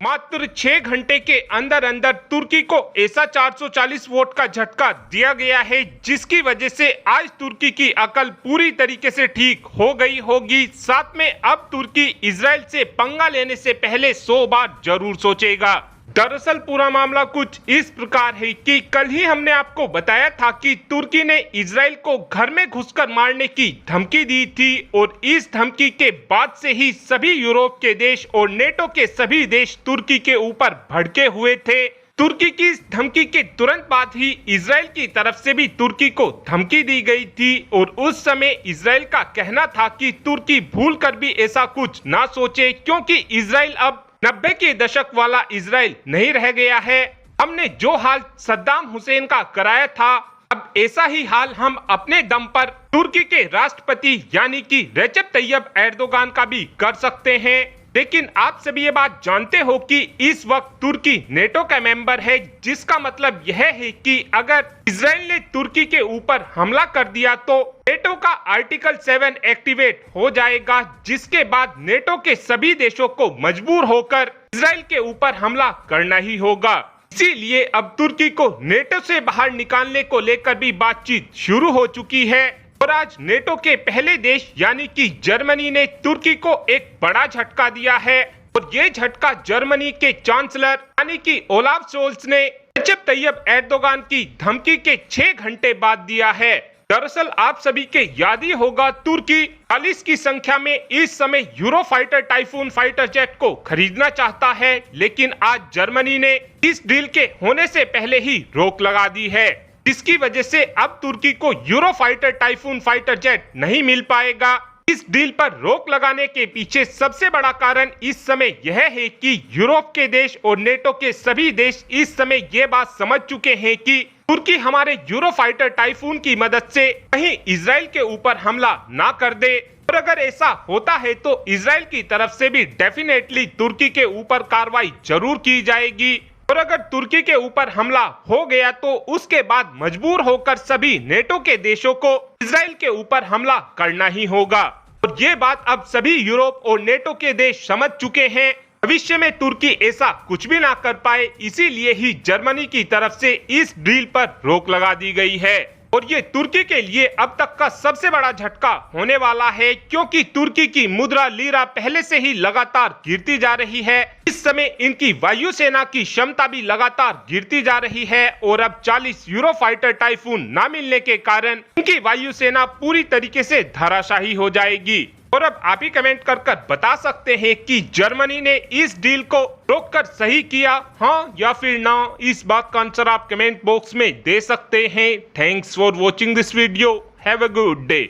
मात्र 6 घंटे के अंदर अंदर तुर्की को ऐसा 440 वोट का झटका दिया गया है जिसकी वजह से आज तुर्की की अकल पूरी तरीके से ठीक हो गई होगी। साथ में अब तुर्की इजराइल से पंगा लेने से पहले 100 बार जरूर सोचेगा। दरअसल पूरा मामला कुछ इस प्रकार है कि कल ही हमने आपको बताया था कि तुर्की ने इजराइल को घर में घुसकर मारने की धमकी दी थी और इस धमकी के बाद से ही सभी यूरोप के देश और नेटो के सभी देश तुर्की के ऊपर भड़के हुए थे। तुर्की की इस धमकी के तुरंत बाद ही इजराइल की तरफ से भी तुर्की को धमकी दी गई थी और उस समय इजराइल का कहना था कि तुर्की भूलकर भी ऐसा कुछ ना सोचे, क्योंकि इजराइल अब 90 के दशक वाला इजराइल नहीं रह गया है। हमने जो हाल सद्दाम हुसैन का कराया था, अब ऐसा ही हाल हम अपने दम पर तुर्की के राष्ट्रपति यानी कि रेजेप तैयब एर्दोगान का भी कर सकते हैं। लेकिन आप सभी ये बात जानते हो कि इस वक्त तुर्की नेटो का मेंबर है, जिसका मतलब यह है कि अगर इजराइल ने तुर्की के ऊपर हमला कर दिया तो नेटो का आर्टिकल 7 एक्टिवेट हो जाएगा, जिसके बाद नेटो के सभी देशों को मजबूर होकर इजराइल के ऊपर हमला करना ही होगा। इसीलिए अब तुर्की को नेटो से बाहर निकालने को लेकर भी बातचीत शुरू हो चुकी है और आज नेटो के पहले देश यानी कि जर्मनी ने तुर्की को एक बड़ा झटका दिया है और ये झटका जर्मनी के चांसलर यानी कि ओलाफ शोल्स ने रेजेप तैयब एर्दोगान की धमकी के 6 घंटे बाद दिया है। दरअसल आप सभी के याद ही होगा, तुर्की 40 की संख्या में इस समय यूरोफाइटर टाइफून फाइटर जेट को खरीदना चाहता है, लेकिन आज जर्मनी ने इस डील के होने से पहले ही रोक लगा दी है, जिसकी वजह से अब तुर्की को यूरोफाइटर टाइफून फाइटर जेट नहीं मिल पाएगा। इस डील पर रोक लगाने के पीछे सबसे बड़ा कारण इस समय यह है कि यूरोप के देश और नेटो के सभी देश इस समय ये बात समझ चुके हैं कि तुर्की हमारे यूरोफाइटर टाइफून की मदद से कहीं इजराइल के ऊपर हमला ना कर दे, और अगर ऐसा होता है तो इजराइल की तरफ से भी डेफिनेटली तुर्की के ऊपर कार्रवाई जरूर की जाएगी। और अगर तुर्की के ऊपर हमला हो गया तो उसके बाद मजबूर होकर सभी नेटो के देशों को इजराइल के ऊपर हमला करना ही होगा। और ये बात अब सभी यूरोप और नेटो के देश समझ चुके हैं। भविष्य में तुर्की ऐसा कुछ भी ना कर पाए, इसीलिए ही जर्मनी की तरफ से इस डील पर रोक लगा दी गई है और ये तुर्की के लिए अब तक का सबसे बड़ा झटका होने वाला है, क्योंकि तुर्की की मुद्रा लीरा पहले से ही लगातार गिरती जा रही है। इस समय इनकी वायुसेना की क्षमता भी लगातार गिरती जा रही है और अब 40 यूरोफाइटर टाइफून ना मिलने के कारण इनकी वायुसेना पूरी तरीके से धराशायी हो जाएगी। और अब आप ही कमेंट कर बता सकते हैं कि जर्मनी ने इस डील को रोककर सही किया, हाँ या फिर ना। इस बात का आंसर आप कमेंट बॉक्स में दे सकते हैं। Thanks for watching this video. Have a good day.